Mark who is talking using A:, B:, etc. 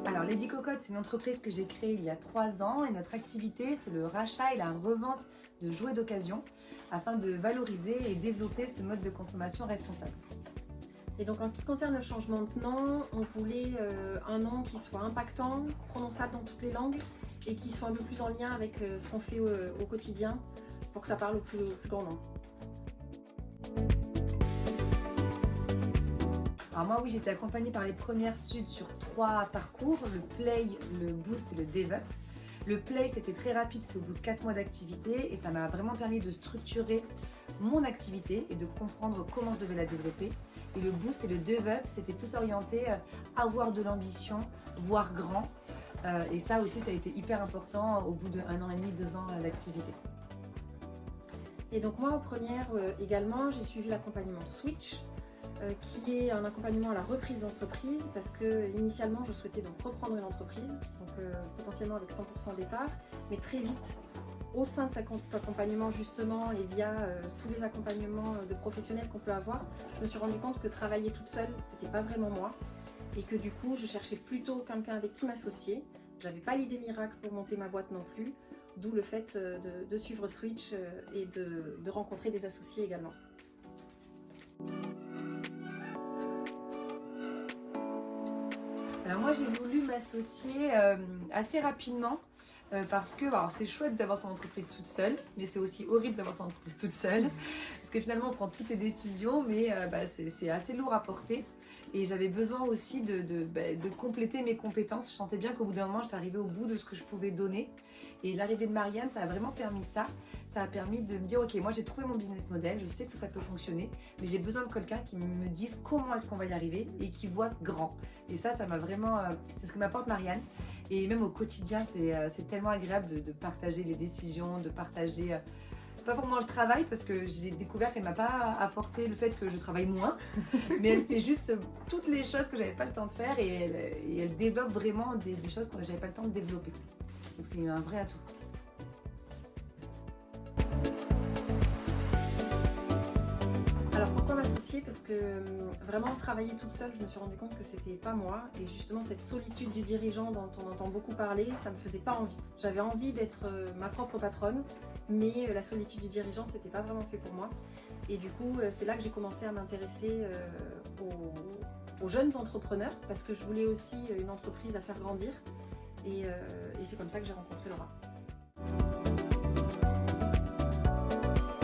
A: Alors Lady Cocotte, c'est une entreprise que j'ai créée il y a 3 ans et notre activité, c'est le rachat et la revente de jouets d'occasion afin de valoriser et développer ce mode de consommation responsable.
B: Et donc en ce qui concerne le changement de nom, on voulait un nom qui soit impactant, prononçable dans toutes les langues et qui soit un peu plus en lien avec ce qu'on fait au quotidien pour que ça parle au plus grand nombre.
A: Alors moi oui, j'ai été accompagnée par les premières Sud sur 3 parcours, le Play, le Boost et le Develop. Le Play, c'était très rapide, c'était au bout de 4 mois d'activité et ça m'a vraiment permis de structurer mon activité et de comprendre comment je devais la développer. Et le Boost et le Develop, c'était plus orienté avoir de l'ambition, voir grand. Et ça aussi, ça a été hyper important au bout d'1 an et demi, 2 ans d'activité.
B: Et donc moi, aux premières également, j'ai suivi l'accompagnement Switch, qui est un accompagnement à la reprise d'entreprise, parce que initialement, je souhaitais donc reprendre une entreprise, donc potentiellement avec 100% départ, mais très vite, au sein de cet accompagnement justement et via tous les accompagnements de professionnels qu'on peut avoir, je me suis rendu compte que travailler toute seule, c'était pas vraiment moi, et que du coup, je cherchais plutôt quelqu'un avec qui m'associer. J'avais pas l'idée miracle pour monter ma boîte non plus, d'où le fait de suivre Switch et de rencontrer des associés également.
A: Alors moi j'ai voulu m'associer assez rapidement parce que c'est chouette d'avoir son entreprise toute seule, mais c'est aussi horrible d'avoir son entreprise toute seule parce que finalement on prend toutes les décisions, mais c'est assez lourd à porter. Et j'avais besoin aussi de compléter mes compétences. Je sentais bien qu'au bout d'un moment j'étais arrivée au bout de ce que je pouvais donner. Et l'arrivée de Marianne, ça a vraiment permis ça. Ça a permis de me dire ok, moi j'ai trouvé mon business model, je sais que ça peut fonctionner, mais j'ai besoin de quelqu'un qui me dise comment est-ce qu'on va y arriver et qui voit grand. Et ça m'a vraiment, c'est ce que m'apporte Marianne. Et même au quotidien, c'est tellement agréable de partager les décisions, de partager, pas vraiment le travail, parce que j'ai découvert qu'elle m'a pas apporté le fait que je travaille moins, mais elle fait juste toutes les choses que j'avais pas le temps de faire et elle développe vraiment des choses que j'avais pas le temps de développer. Donc c'est un vrai atout.
B: Alors pourquoi m'associer? Parce que vraiment travailler toute seule, je me suis rendu compte que c'était pas moi, et justement cette solitude du dirigeant dont on entend beaucoup parler, ça me faisait pas envie. J'avais envie d'être ma propre patronne, mais la solitude du dirigeant, c'était pas vraiment fait pour moi. Et du coup, c'est là que j'ai commencé à m'intéresser aux jeunes entrepreneurs, parce que je voulais aussi une entreprise à faire grandir, et c'est comme ça que j'ai rencontré Laura.